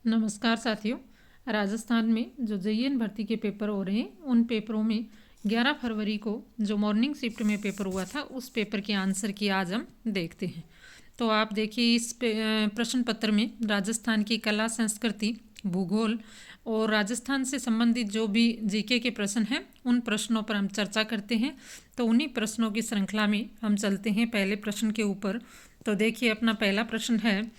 नमस्कार साथियों। राजस्थान में जो जेईएन भर्ती के पेपर हो रहे हैं उन पेपरों में 11 फरवरी को जो मॉर्निंग शिफ्ट में पेपर हुआ था उस पेपर के आंसर की आज हम देखते हैं। तो आप देखिए इस प्रश्न पत्र में राजस्थान की कला, संस्कृति, भूगोल और राजस्थान से संबंधित जो भी जीके के प्रश्न हैं उन प्रश्नों पर हम चर्चा करते हैं। तो उन्हीं प्रश्नों की श्रृंखला में हम चलते हैं पहले प्रश्न के ऊपर। तो देखिए अपना पहला प्रश्न है,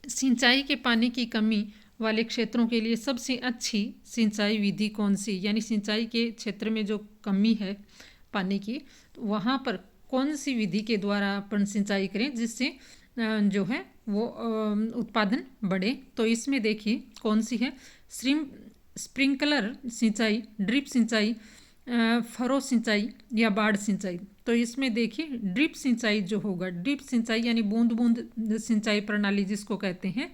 सिंचाई के पानी की कमी वाले क्षेत्रों के लिए सबसे अच्छी सिंचाई विधि कौन सी, यानी सिंचाई के क्षेत्र में जो कमी है पानी की तो वहाँ पर कौन सी विधि के द्वारा अपन सिंचाई करें जिससे जो है वो उत्पादन बढ़े। तो इसमें देखिए कौन सी है, स्प्रिंकलर सिंचाई, ड्रिप सिंचाई, फरो सिंचाई या बाढ़ सिंचाई। तो इसमें देखिए ड्रिप सिंचाई जो होगा, ड्रिप सिंचाई यानी बूंद बूंद सिंचाई प्रणाली जिसको कहते हैं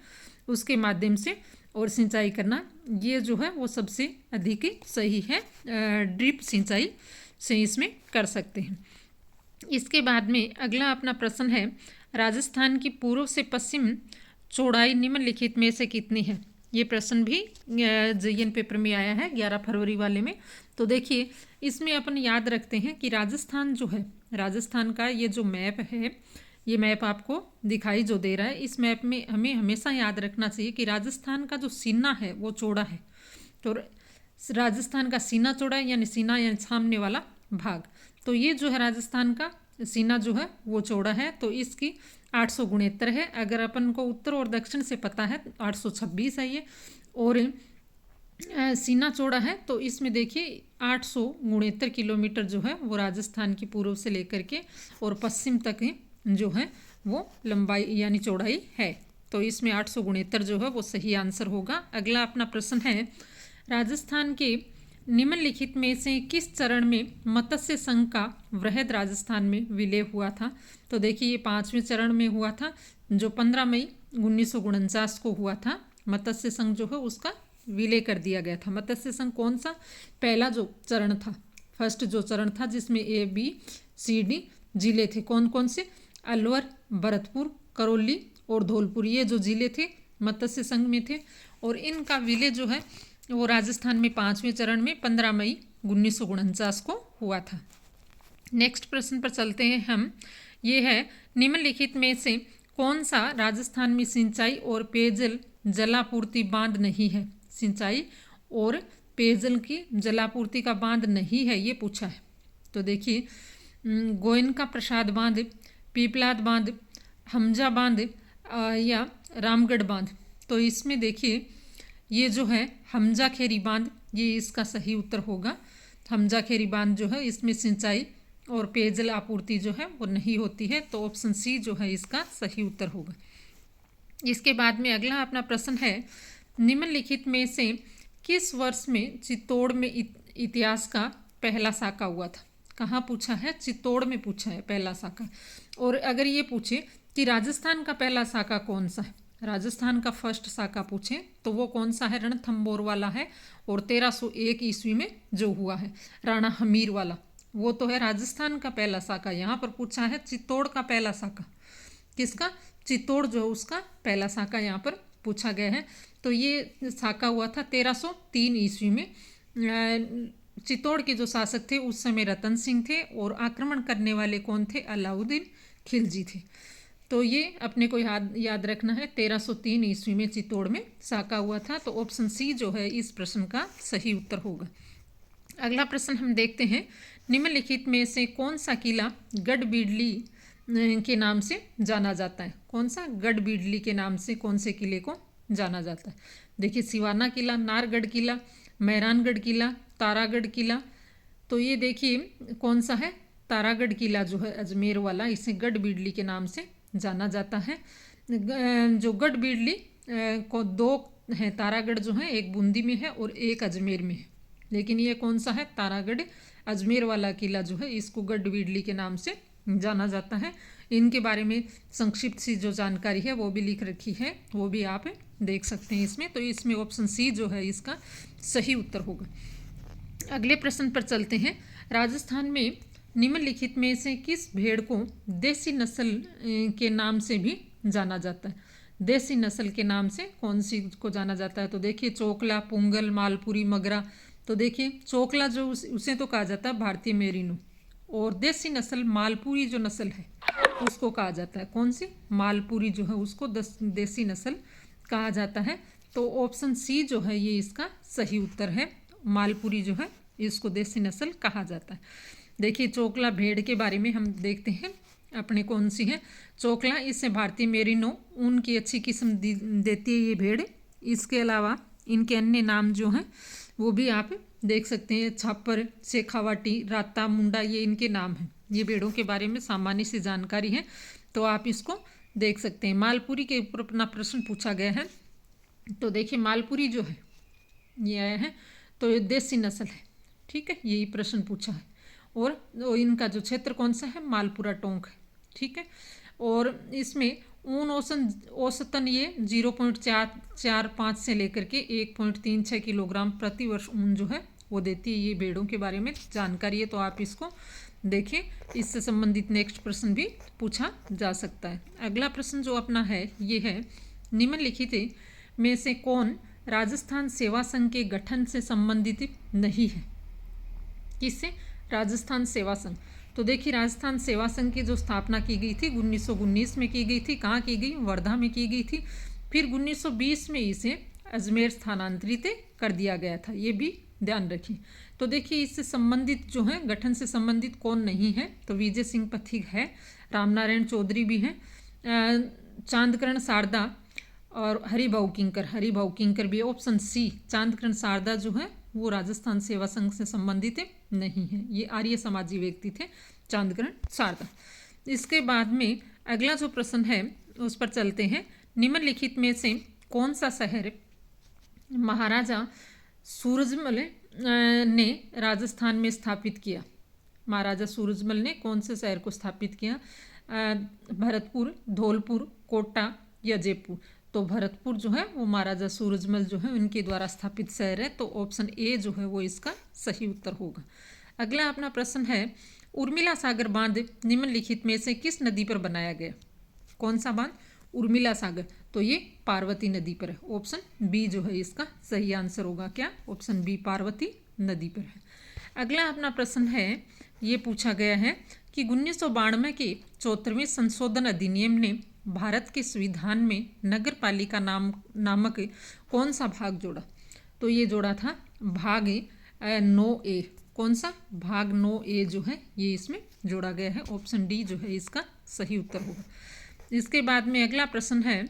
उसके माध्यम से और सिंचाई करना, ये जो है वो सबसे अधिक सही है। ड्रिप सिंचाई से इसमें कर सकते हैं। इसके बाद में अगला अपना प्रश्न है, राजस्थान की पूर्व से पश्चिम चौड़ाई निम्नलिखित में से कितनी है। ये प्रश्न भी जेईएन पेपर में आया है 11 फरवरी वाले में। तो देखिए इसमें अपन याद रखते हैं कि राजस्थान जो है, राजस्थान का ये जो मैप है, ये मैप आपको दिखाई जो दे रहा है, इस मैप में हमें हमेशा याद रखना चाहिए कि राजस्थान का जो सीना है वो चौड़ा है। तो राजस्थान का सीना चौड़ा है, यानी सीना यानी सामने वाला भाग। तो ये जो है राजस्थान का सीना जो है वो चौड़ा है, तो इसकी 869 है। अगर अपन को उत्तर और दक्षिण से पता है 826 है ये, और सीना चौड़ा है तो इसमें देखिए 869 किलोमीटर जो है वो राजस्थान की पूर्व से लेकर के और पश्चिम तक जो है वो लंबाई यानी चौड़ाई है। तो इसमें 869 जो है वो सही आंसर होगा। अगला अपना प्रश्न है, राजस्थान के निम्नलिखित में से किस चरण में मत्स्य संघ का वृहद राजस्थान में विलय हुआ था। तो देखिए ये 5वें चरण में हुआ था जो 15 मई 1949 को हुआ था। मत्स्य संघ जो है उसका विलय कर दिया गया था। मत्स्य संघ कौन सा, पहला जो चरण था, फर्स्ट जो चरण था जिसमें ABCD जिले थे, कौन कौन से, अलवर, भरतपुर, करौली और धौलपुर, ये जो जिले थे मत्स्य संघ में थे। और इनका विलय जो है वो राजस्थान में 5वें चरण में 15 मई 1949 को हुआ था। नेक्स्ट प्रश्न पर चलते हैं हम। ये है, निम्नलिखित में से कौन सा राजस्थान में सिंचाई और पेयजल जलापूर्ति बांध नहीं है। सिंचाई और पेयजल की जलापूर्ति का बांध नहीं है ये पूछा है। तो देखिए गोयनका प्रसाद बांध, पीपलाद बांध, हमजा बांध या रामगढ़ बांध। तो इसमें देखिए ये जो है हमजा खेरी बांध, ये इसका सही उत्तर होगा। हमजा खेरी बांध जो है इसमें सिंचाई और पेयजल आपूर्ति जो है वो नहीं होती है, तो ऑप्शन सी जो है इसका सही उत्तर होगा। इसके बाद में अगला अपना प्रश्न है, निम्नलिखित में से किस वर्ष में चित्तौड़ में इतिहास का पहला साका हुआ था। कहाँ पूछा है, चित्तौड़ में पूछा है पहला साका। और अगर ये पूछे कि राजस्थान का पहला साका कौन सा है, राजस्थान का फर्स्ट साका पूछे तो वो कौन सा है, रणथंभौर वाला है। और 1301 ईस्वी में जो हुआ है राणा हमीर वाला, वो तो है राजस्थान का पहला साका। यहाँ पर पूछा है चित्तौड़ का पहला साका, किसका, चित्तौड़ जो उसका पहला साका यहाँ पर पूछा गया है। तो ये साका हुआ था 1303 ईस्वी में। चित्तौड़ के जो शासक थे उस समय रतन सिंह थे और आक्रमण करने वाले कौन थे, अलाउद्दीन खिलजी थे। तो ये अपने को याद रखना है, 1303 ईस्वी में चित्तौड़ में साका हुआ था। तो ऑप्शन सी जो है इस प्रश्न का सही उत्तर होगा। अगला प्रश्न हम देखते हैं, निम्नलिखित में से कौन सा किला गढ़बिडली के नाम से जाना जाता है। कौन सा, गढ़बिडली के नाम से कौन से किले को जाना जाता है। देखिए सिवाना किला, नारगढ़ किला, मेहरानगढ़ किला, तारागढ़ किला। तो ये देखिए कौन सा है, तारागढ़ किला जो है अजमेर वाला, इसे गढ़बिडली के नाम से जाना जाता है। जो गढ़बिडली को दो हैं, तारागढ़ जो है एक बूंदी में है और एक अजमेर में है, लेकिन ये कौन सा है, तारागढ़ अजमेर वाला किला जो है इसको गढ़बिडली के नाम से जाना जाता है। इनके बारे में संक्षिप्त सी जो जानकारी है वो भी लिख रखी है, वो भी आप देख सकते हैं इसमें। तो इसमें ऑप्शन सी जो है इसका सही उत्तर होगा। अगले प्रश्न पर चलते हैं, राजस्थान में निम्नलिखित में से किस भेड़ को देसी नस्ल के नाम से भी जाना जाता है। देसी नस्ल के नाम से कौन सी को जाना जाता है? तो देखिए चोकला, पुंगल, मालपुरी, मगरा। तो देखिए चोकला जो उसे तो कहा जाता है भारतीय मेरिनो, और देसी नस्ल मालपुरी जो नस्ल है उसको कहा जाता है, कौन सी? मालपुरी जो है उसको देसी नस्ल कहा जाता है। तो ऑप्शन सी जो है ये इसका सही उत्तर है, मालपुरी जो है इसको देसी नस्ल कहा जाता है। देखिए चोकला भेड़ के बारे में हम देखते हैं अपने कौन सी है चोकला, इससे भारतीय मेरिनो ऊन की अच्छी किस्म देती है ये भेड़। इसके अलावा इनके अन्य नाम जो हैं वो भी आप देख सकते हैं, छापर, शेखावाटी, राता, मुंडा, ये इनके नाम हैं। ये भेड़ों के बारे में सामान्य सी जानकारी है, तो आप इसको देख सकते हैं। मालपुरी के ऊपर अपना प्रश्न पूछा गया है, तो देखिए मालपुरी जो है ये आया है, तो ये देसी नस्ल है, ठीक है, यही प्रश्न पूछा है। और इनका जो क्षेत्र कौन सा है? मालपुरा टोंक है, ठीक है। और इसमें ऊन औसतन ये 0.445 से लेकर के 1.36 किलोग्राम प्रति वर्ष ऊन जो है वो देती है। ये भेड़ों के बारे में जानकारी है, तो आप इसको देखें, इससे संबंधित नेक्स्ट प्रश्न भी पूछा जा सकता है। अगला प्रश्न जो अपना है ये है, निम्नलिखित में से कौन राजस्थान सेवा संघ के गठन से संबंधित नहीं है? किससे? राजस्थान सेवा संघ। तो देखिए राजस्थान सेवा संघ की जो स्थापना की गई थी 1919 में की गई थी। कहाँ की गई? वर्धा में की गई थी। फिर 1920 में इसे अजमेर स्थानांतरित कर दिया गया था, ये भी ध्यान रखिए। तो देखिए इससे संबंधित जो है, गठन से संबंधित कौन नहीं है? तो विजय सिंह पथिक है, रामनारायण चौधरी भी हैं, चांदकरण शारदा और हरिभाऊ किंकर भी। ऑप्शन सी चांदकरण शारदा जो है वो राजस्थान सेवा संघ से संबंधित नहीं है, ये आर्य समाजी व्यक्ति थे चांदकरण शारदा। इसके बाद में अगला जो प्रश्न है उस पर चलते हैं। निम्नलिखित में से कौन सा शहर महाराजा सूरजमल ने राजस्थान में स्थापित किया? महाराजा सूरजमल ने कौन से शहर को स्थापित किया? भरतपुर, धौलपुर, कोटा या जयपुर? तो भरतपुर जो है वो महाराजा सूरजमल जो है उनके द्वारा स्थापित शहर है, तो ऑप्शन ए जो है वो इसका सही उत्तर होगा। अगला अपना प्रश्न है, उर्मिला सागर बांध निम्नलिखित में से किस नदी पर बनाया गया? कौन सा बांध? उर्मिला सागर। तो ये पार्वती नदी पर है, ऑप्शन बी जो है इसका सही आंसर होगा। क्या? ऑप्शन बी पार्वती नदी पर है। अगला अपना प्रश्न है, ये पूछा गया है कि 1992 के 74वें संशोधन अधिनियम ने भारत के संविधान में नगर पालिका नामक कौन सा भाग जोड़ा? तो ये जोड़ा था भाग 9A। कौन सा? भाग 9A जो है ये इसमें जोड़ा गया है, ऑप्शन डी जो है इसका सही उत्तर होगा। इसके बाद में अगला प्रश्न है,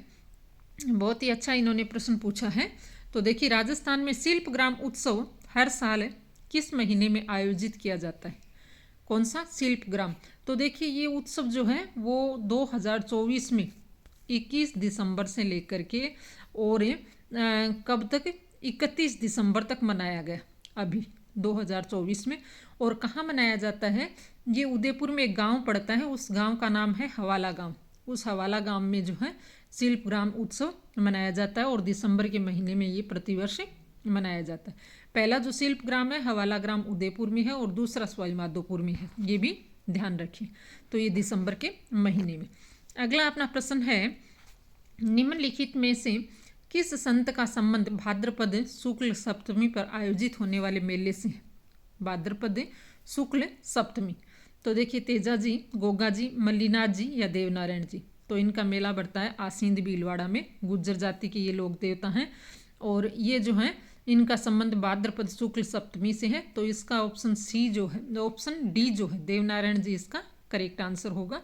बहुत ही अच्छा इन्होंने प्रश्न पूछा है। तो देखिए राजस्थान में शिल्प ग्राम उत्सव हर साल किस महीने में आयोजित किया जाता है? कौन सा? शिल्प ग्राम। तो देखिए ये उत्सव जो है वो 2024 में 21 दिसंबर से लेकर के और कब तक? 31 दिसंबर तक मनाया गया, अभी 2024 में। और कहाँ मनाया जाता है? ये उदयपुर में एक गांव पड़ता है, उस गांव का नाम है हवाला गांव। उस हवाला गांव में जो है शिल्प ग्राम उत्सव मनाया जाता है, और दिसंबर के महीने में ये प्रतिवर्ष मनाया जाता है। पहला जो शिल्प ग्राम है हवाला ग्राम उदयपुर में है, और दूसरा सवाई माधोपुर में है, ये भी ध्यान रखिए। तो ये दिसंबर के महीने में। अगला अपना प्रश्न है, निम्नलिखित में से किस संत का संबंध भाद्रपद शुक्ल सप्तमी पर आयोजित होने वाले मेले से है? भाद्रपद शुक्ल सप्तमी। तो देखिए तेजा जी, गोगा जी, मल्लीनाथ जी या देवनारायण जी? तो इनका मेला बढ़ता है आसींद भीलवाड़ा में। गुज्जर जाति के ये लोक देवता हैं, और ये जो हैं इनका संबंध भाद्रपद शुक्ल सप्तमी से है। तो इसका ऑप्शन सी जो है, ऑप्शन डी जो है देवनारायण जी इसका करेक्ट आंसर होगा।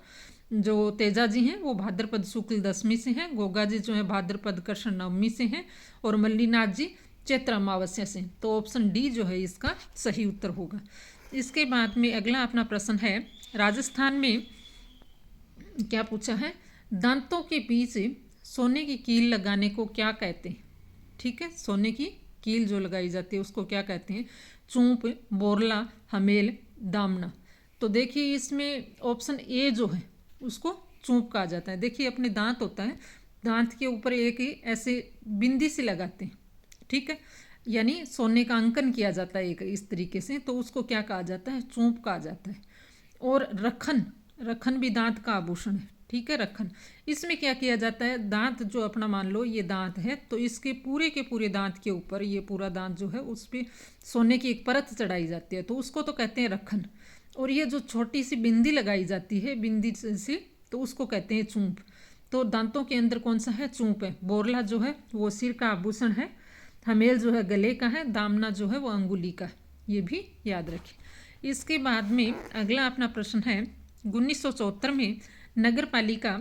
जो तेजा जी हैं वो भाद्रपद शुक्ल दशमी से हैं, गोगा जी जो है भाद्रपद कृष्ण नवमी से हैं, और मल्लीनाथ जी चैत्र अमावस्या से। तो ऑप्शन डी जो है इसका सही उत्तर होगा। इसके बाद में अगला अपना प्रश्न है, राजस्थान में क्या पूछा है? दांतों के बीच सोने की कील लगाने को क्या कहते हैं? ठीक है, सोने की कील जो लगाई जाती है उसको क्या कहते हैं? चूंप, बोरला, हमेल, दामना। तो देखिए इसमें ऑप्शन ए जो है उसको चूंप कहा जाता है। देखिए अपने दांत होता है, दांत के ऊपर एक ऐसे बिंदी से लगाते हैं, ठीक है, यानी सोने का अंकन किया जाता है एक इस तरीके से, तो उसको क्या कहा जाता है? चूंप कहा जाता है। और रखन भी दांत का आभूषण है, ठीक है, रखन। इसमें क्या किया जाता है, दांत जो अपना मान लो ये दांत है, तो इसके पूरे के पूरे दांत के ऊपर ये पूरा दांत जो है उस पर सोने की एक परत चढ़ाई जाती है, तो उसको तो कहते हैं रखन। और ये जो छोटी सी बिंदी लगाई जाती है, बिंदी सी, तो उसको कहते हैं चूंप। तो दांतों के अंदर कौन सा है, चूंप है। बोरला जो है वो सिर का आभूषण है, हमेल जो है गले का है, दामना जो है वो अंगुली का है, ये भी याद रखें। इसके बाद में अगला अपना प्रश्न है, 1974 में नगर पालिका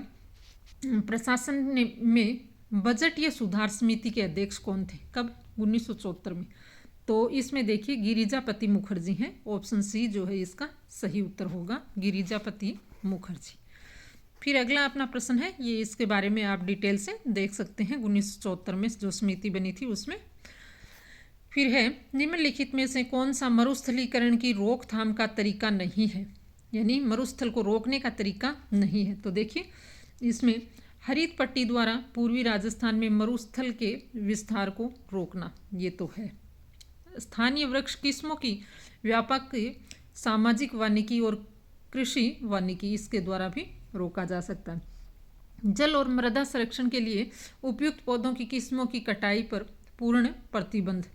प्रशासन में बजट या सुधार समिति के अध्यक्ष कौन थे, कब, 1974 में। तो इसमें देखिए गिरिजापति मुखर्जी हैं, ऑप्शन सी जो है इसका सही उत्तर होगा, गिरिजापति मुखर्जी। फिर अगला अपना प्रश्न है, ये इसके बारे में आप डिटेल से देख सकते हैं, 1974 में जो समिति बनी थी उसमें। फिर है, निम्नलिखित में से कौन सा मरुस्थलीकरण की रोकथाम का तरीका नहीं है, यानी मरुस्थल को रोकने का तरीका नहीं है। तो देखिए इसमें हरित पट्टी द्वारा पूर्वी राजस्थान में मरुस्थल के विस्तार को रोकना, ये तो है। स्थानीय वृक्ष किस्मों की व्यापक सामाजिक वानिकी और कृषि वानिकी, इसके द्वारा भी रोका जा सकता है। जल और मृदा संरक्षण के लिए उपयुक्त पौधों की किस्मों की कटाई पर पूर्ण प्रतिबंध,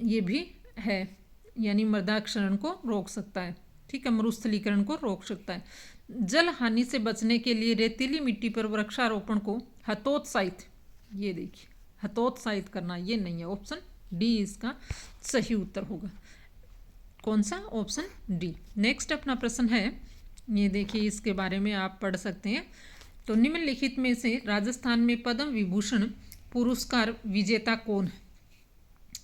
ये भी है, यानी मृदा क्षरण को रोक सकता है, ठीक है, मरुस्थलीकरण को रोक सकता है। जल हानि से बचने के लिए रेतीली मिट्टी पर वृक्षारोपण को हतोत्साहित, ये देखिए हतोत्साहित करना, ये नहीं है, ऑप्शन डी इसका सही उत्तर होगा। कौन सा, ऑप्शन डी। नेक्स्ट अपना प्रश्न है, ये देखिए इसके बारे में आप पढ़ सकते हैं। तो निम्नलिखित में से राजस्थान में पद्म विभूषण पुरस्कार विजेता कौन है,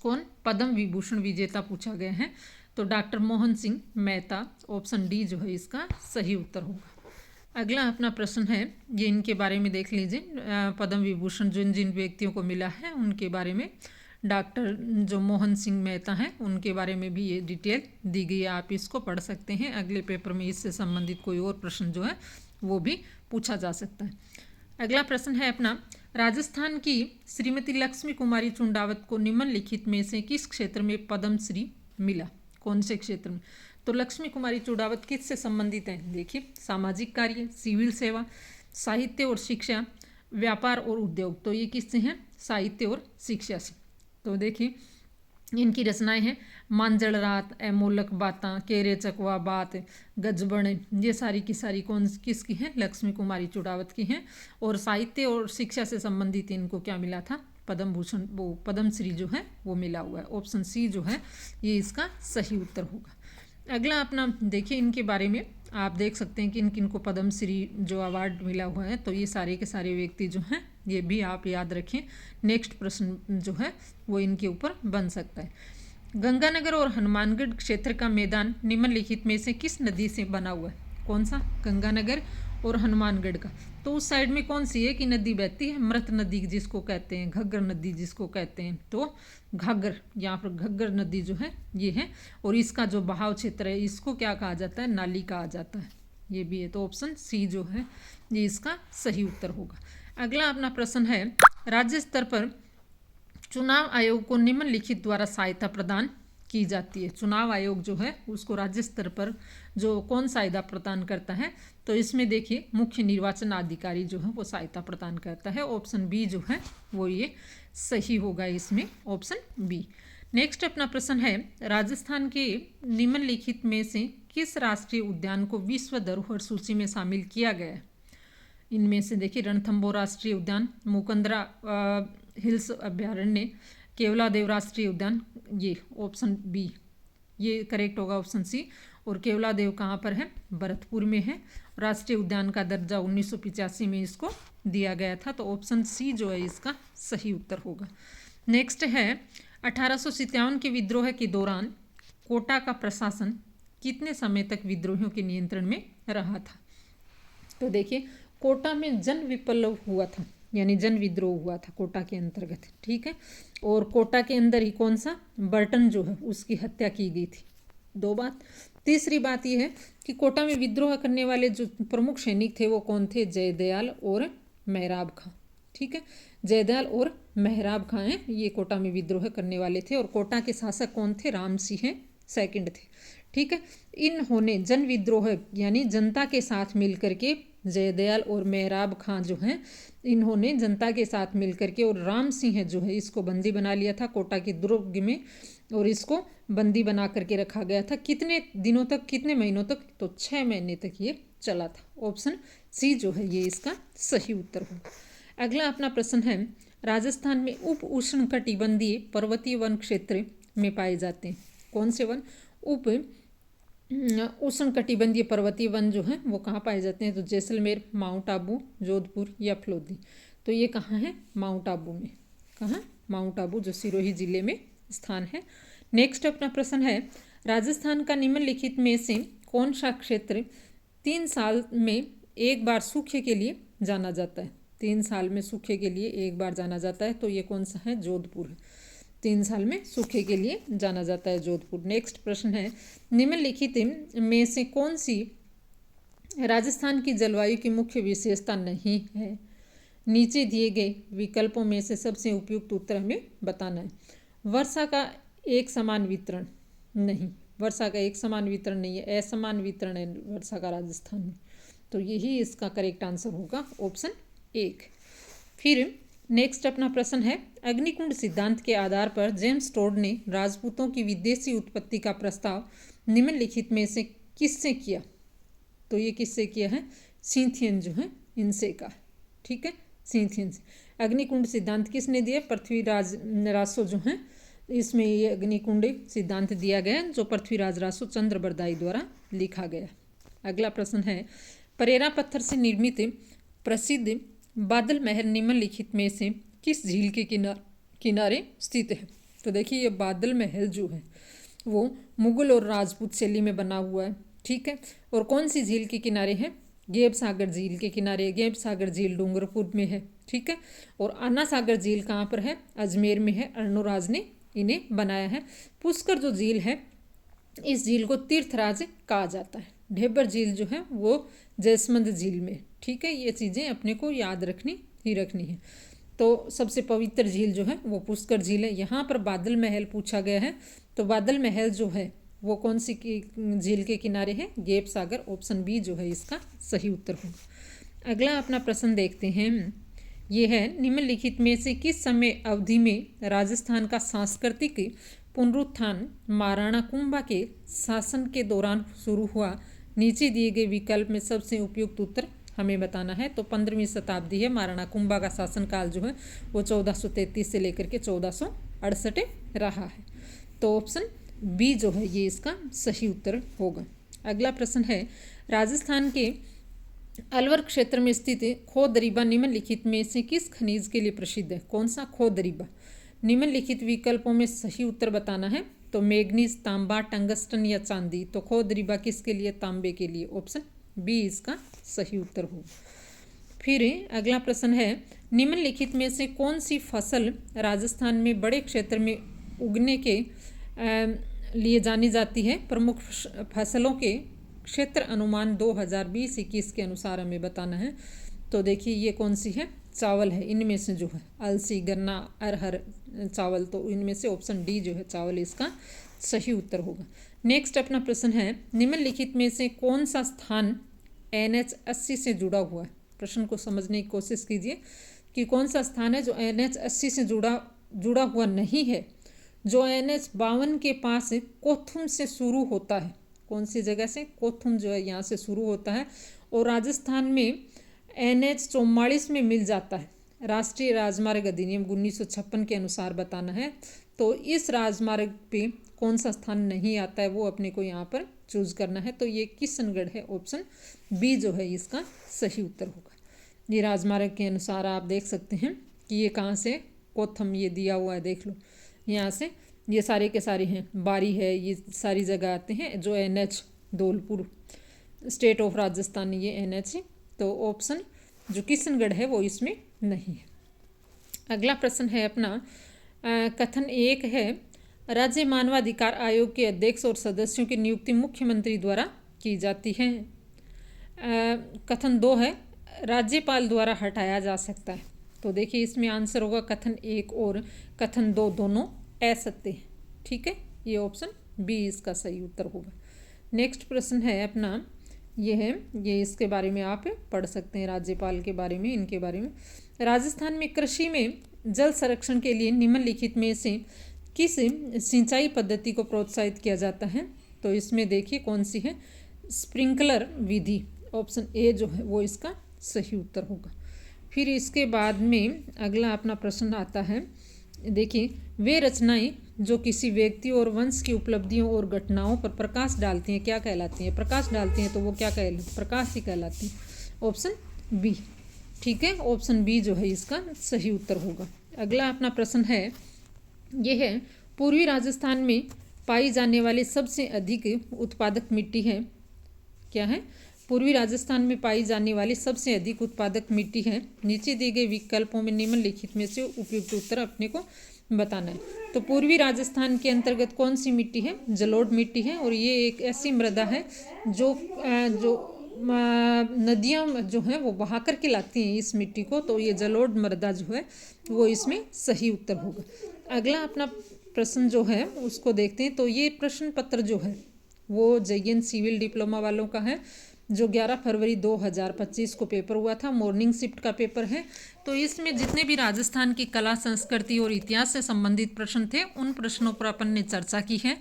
कौन पद्म विभूषण विजेता पूछा गया है, तो doctor Mohan Singh Mehta, option D जो है इसका सही उत्तर होगा। अगला अपना प्रश्न है, ये इनके बारे में देख लीजिए, पद्म विभूषण जिन जिन व्यक्तियों को मिला है उनके बारे में, डॉक्टर जो मोहन सिंह मेहता हैं उनके बारे में भी ये डिटेल दी गई है, आप इसको पढ़ सकते हैं। अगले पेपर में इससे संबंधित कोई और प्रश्न जो है वो भी पूछा जा सकता है। अगला प्रश्न है अपना, राजस्थान की श्रीमती लक्ष्मी कुमारी चुंडावत को निम्नलिखित में से किस क्षेत्र में पद्मश्री मिला, कौन से क्षेत्र में। तो लक्ष्मी कुमारी चुंडावत किससे संबंधित है, देखिए सामाजिक कार्य, सिविल सेवा, साहित्य और शिक्षा, व्यापार और उद्योग, तो ये किससे हैं, साहित्य और शिक्षा से। तो देखिए इनकी रचनाएं हैं, मांजल रात, एमोलक बातां, केरे चकवा बात, गजबण, ये सारी की सारी कौन किसकी हैं, लक्ष्मी कुमारी चुंडावत की हैं। और साहित्य और शिक्षा से संबंधित इनको क्या मिला था, पद्म भूषण, वो पद्मश्री जो है वो मिला हुआ है, ऑप्शन सी जो है ये इसका सही उत्तर होगा। अगला अपना देखिए इनके बारे में आप देख सकते हैं कि किन को पद्मश्री जो अवार्ड मिला हुआ है, तो ये सारे के सारे व्यक्ति जो हैं ये भी आप याद रखें। नेक्स्ट प्रश्न जो है वो इनके ऊपर बन सकता है। गंगानगर और हनुमानगढ़ क्षेत्र का मैदान निम्नलिखित में से किस नदी से बना हुआ है, कौन सा, गंगानगर और हनुमानगढ़ का। तो उस साइड में कौन सी है कि नदी बहती है, मृत नदी जिसको कहते हैं, घग्गर नदी जिसको कहते हैं, तो घग्गर, यहाँ पर घग्गर नदी जो है ये है। और इसका जो बहाव क्षेत्र है इसको क्या कहा जाता है, नाली कहा जाता है, ये भी है। तो ऑप्शन सी जो है ये इसका सही उत्तर होगा। अगला अपना प्रश्न है, राज्य स्तर पर चुनाव आयोग को निम्नलिखित द्वारा सहायता प्रदान की जाती है। चुनाव आयोग जो है उसको राज्य स्तर पर जो कौन सहायता प्रदान करता है, तो इसमें देखिए मुख्य निर्वाचन अधिकारी जो है वो सहायता प्रदान करता है, ऑप्शन बी जो है वो ये सही होगा इसमें, ऑप्शन बी। नेक्स्ट अपना प्रश्न है, राजस्थान के निम्नलिखित में से किस राष्ट्रीय उद्यान को विश्व धरोहर सूची में शामिल किया गया है। इनमें से देखिए रणथंबोर राष्ट्रीय उद्यान, मुकंदरा हिल्स अभ्यारण्य, केवलादेव राष्ट्रीय उद्यान, ये ऑप्शन बी ये करेक्ट होगा, ऑप्शन सी। और केवलादेव कहाँ पर है, भरतपुर में है। राष्ट्रीय उद्यान का दर्जा 1985 में इसको दिया गया था, तो ऑप्शन सी जो है इसका सही उत्तर होगा। नेक्स्ट है, 1857 के विद्रोह के दौरान कोटा का प्रशासन कितने समय तक विद्रोहियों के नियंत्रण में रहा था। तो देखिए कोटा में जन विप्लव हुआ था, यानी जन विद्रोह हुआ था कोटा के अंतर्गत, ठीक है। और कोटा के अंदर ही कौन सा, बर्टन जो है उसकी हत्या की गई थी, दो बात। तीसरी बात यह है कि कोटा में विद्रोह करने वाले जो प्रमुख सैनिक थे वो कौन थे, जयदयाल और मेहराब खां, ठीक है। जयदयाल और मेहराब खां हैं, ये कोटा में विद्रोह करने वाले थे। और कोटा के शासक कौन थे, राम सिंह सेकंड थे, ठीक है। इन्होंने जन विद्रोह यानी जनता के साथ मिलकर के जयदयाल और मेहराब खां जो हैं इन्होंने जनता के साथ मिलकर के, और राम सिंह जो है इसको बंदी बना लिया था कोटा के दुर्ग में, और इसको बंदी बना करके रखा गया था। कितने दिनों तक, कितने महीनों तक? तो 6 महीने तक ये चला था। ऑप्शन सी जो है ये इसका सही उत्तर हो। अगला अपना प्रश्न है, राजस्थान में उप उष्णकटिबंधीय पर्वतीय वन क्षेत्र में पाए जाते हैं। कौन से वन? उप उष्णकटिबंधीय पर्वतीय वन जो हैं वो कहाँ पाए जाते हैं? तो जैसलमेर, माउंट आबू, जोधपुर या फलोदी। तो ये कहाँ है? माउंट आबू में। कहाँ? माउंट आबू, जो सिरोही जिले में स्थान है। नेक्स्ट अपना प्रश्न है, राजस्थान का निम्नलिखित में से कौन सा क्षेत्र 3 साल में एक बार सूखे के लिए जाना जाता है? 3 साल में सूखे के लिए एक बार जाना जाता है, तो ये कौन सा है? जोधपुर है। 3 साल में सूखे के लिए जाना जाता है जोधपुर। नेक्स्ट प्रश्न है, निम्नलिखित में से कौन सी राजस्थान की जलवायु की मुख्य विशेषता नहीं है? नीचे दिए गए विकल्पों में से सबसे उपयुक्त उत्तर हमें बताना है। वर्षा का एक समान वितरण नहीं, वर्षा का एक समान वितरण नहीं है, असमान वितरण है वर्षा का राजस्थान में। तो यही इसका करेक्ट आंसर होगा, ऑप्शन 1। फिर नेक्स्ट अपना प्रश्न है, अग्निकुंड सिद्धांत के आधार पर जेम्स टोड ने राजपूतों की विदेशी उत्पत्ति का प्रस्ताव निम्नलिखित में से किससे किया? तो ये किससे किया है? सिंथियन जो है इनसे का। ठीक है, सिंथियन से। अग्निकुंड सिद्धांत किसने दिया? पृथ्वीराज रासो जो हैं, इसमें ये अग्निकुंड सिद्धांत दिया गया जो पृथ्वीराज रासो चंद्र बरदाई द्वारा लिखा गया। अगला प्रश्न है, परेरा पत्थर से निर्मित प्रसिद्ध बादल महल निम्नलिखित में से किस झील के किनारे स्थित है? तो देखिए ये बादल महल जो है वो मुगल और राजपूत शैली में बना हुआ है। ठीक है, और कौन सी झील के किनारे है? गेब सागर झील के किनारे। गेब सागर झील डूंगरपुर में है। ठीक है, और अन्ना सागर झील कहाँ पर है? अजमेर में है। अर्णोराज ने इन्हें बनाया है। पुष्कर जो झील है, इस झील को तीर्थराज कहा जाता है। ढेबर झील जो है वो जयसमंद झील में। ठीक है, ये चीज़ें अपने को याद रखनी ही रखनी है। तो सबसे पवित्र झील जो है वो पुष्कर झील है। यहाँ पर बादल महल पूछा गया है, तो बादल महल जो है वो कौन सी झील के किनारे है? गेब सागर। ऑप्शन बी जो है इसका सही उत्तर होगा। अगला अपना प्रश्न देखते हैं, ये है, निम्नलिखित में से किस समय अवधि में राजस्थान का सांस्कृतिक पुनरुत्थान महाराणा कुंभा के शासन के दौरान शुरू हुआ? नीचे दिए गए विकल्प में सबसे उपयुक्त उत्तर हमें बताना है। तो 15वीं शताब्दी है। महाराणा कुंभा का शासनकाल जो है वो 1433 से लेकर के 1468 रहा है। तो ऑप्शन बी जो है ये इसका सही उत्तर होगा। अगला प्रश्न है, राजस्थान के अलवर क्षेत्र में स्थित खोदरीबा निम्नलिखित में से किस खनिज के लिए प्रसिद्ध है? कौन सा? खोदरीबा। निम्नलिखित विकल्पों में सही उत्तर बताना है। तो मैग्नीज, तांबा, टंगस्टन या चांदी। तो खोदरीबा किसके लिए? तांबे के लिए। ऑप्शन बी इसका सही उत्तर हो। फिर अगला प्रश्न है, निम्नलिखित में से कौन सी फसल राजस्थान में बड़े क्षेत्र में उगने के लिए जानी जाती है? प्रमुख फसलों के क्षेत्र अनुमान 2020-21 के अनुसार हमें बताना है। तो देखिए ये कौन सी है? चावल है। इनमें से जो है अलसी, गन्ना, अरहर, चावल, तो इनमें से ऑप्शन डी जो है चावल इसका सही उत्तर होगा। नेक्स्ट अपना प्रश्न है, निम्नलिखित में से कौन सा स्थान NH 80 से जुड़ा हुआ है? प्रश्न को समझने की कोशिश कीजिए कि कौन सा स्थान है जो NH 80 से जुड़ा हुआ नहीं है, जो NH 52 के पास कोथुम से शुरू होता है। कौन सी जगह से? कोथुम जो है यहाँ से शुरू होता है और राजस्थान में NH 44 में मिल जाता है। राष्ट्रीय राजमार्ग अधिनियम 1956 के अनुसार बताना है। तो इस राजमार्ग पे कौन सा स्थान नहीं आता है वो अपने को यहाँ पर चूज करना है। तो ये किशनगढ़ है। ऑप्शन बी जो है इसका सही उत्तर होगा। ये राजमार्ग के अनुसार आप देख सकते हैं कि ये कहाँ से? कोथम ये दिया हुआ है, देख लो यहाँ से। ये सारे के सारे हैं, बारी है, ये सारी जगह आते हैं। जो NH Dholpur state of Rajasthan ये NH है। तो ऑप्शन जो किशनगढ़ है वो इसमें नहीं है। अगला प्रश्न है अपना कथन 1 है, राज्य मानवाधिकार आयोग के अध्यक्ष और सदस्यों की नियुक्ति मुख्यमंत्री द्वारा की जाती है। कथन 2 है, राज्यपाल द्वारा हटाया जा सकता है। तो देखिए इसमें आंसर होगा कथन 1 और कथन 2 दोनों असत्य है। ठीक है, ये ऑप्शन बी इसका सही उत्तर होगा। नेक्स्ट प्रश्न है अपना, ये है, ये इसके बारे में आप पढ़ सकते हैं, राज्यपाल के बारे में, इनके बारे में। राजस्थान में कृषि में जल संरक्षण के लिए निम्नलिखित में से किस सिंचाई पद्धति को प्रोत्साहित किया जाता है? तो इसमें देखिए कौन सी है, स्प्रिंकलर विधि। ऑप्शन ए जो है वो इसका सही उत्तर होगा। फिर इसके बाद में अगला अपना प्रश्न आता है, देखिए, वे रचनाएं जो किसी व्यक्ति और वंश की उपलब्धियों और घटनाओं पर प्रकाश डालती हैं क्या कहलाती हैं? प्रकाश डालती हैं तो वो क्या प्रकाश ही कहलाती हैं। ऑप्शन बी, ठीक है, ऑप्शन बी जो है इसका सही उत्तर होगा। अगला अपना प्रश्न है, ये है, पूर्वी राजस्थान में पाई जाने वाली सबसे अधिक उत्पादक मिट्टी है, क्या है? पूर्वी राजस्थान में पाई जाने वाली सबसे अधिक उत्पादक मिट्टी है। नीचे दिए गए विकल्पों में निम्नलिखित में से उपयुक्त उत्तर अपने को बताना है। तो पूर्वी राजस्थान के अंतर्गत कौन सी मिट्टी है? जलोढ़ मिट्टी है, और ये एक ऐसी मृदा है जो नदियाँ जो हैं वो बहा कर के लाती हैं इस मिट्टी को, तो ये जलोढ़ मृदा जो है वो इसमें सही उत्तर होगा। अगला अपना प्रश्न जो है उसको देखते हैं। तो ये प्रश्न पत्र जो है वो JN सिविल डिप्लोमा वालों का है, जो 11 फरवरी 2025 को पेपर हुआ था, मॉर्निंग शिफ्ट का पेपर है। तो इसमें जितने भी राजस्थान की कला, संस्कृति और इतिहास से संबंधित प्रश्न थे उन प्रश्नों पर अपन ने चर्चा की है,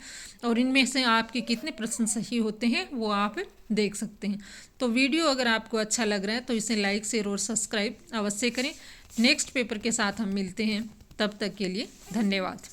और इनमें से आपके कितने प्रश्न सही होते हैं वो आप देख सकते हैं। तो वीडियो अगर आपको अच्छा लग रहा है तो इसे लाइक, शेयर और सब्सक्राइब अवश्य करें। नेक्स्ट पेपर के साथ हम मिलते हैं, तब तक के लिए धन्यवाद।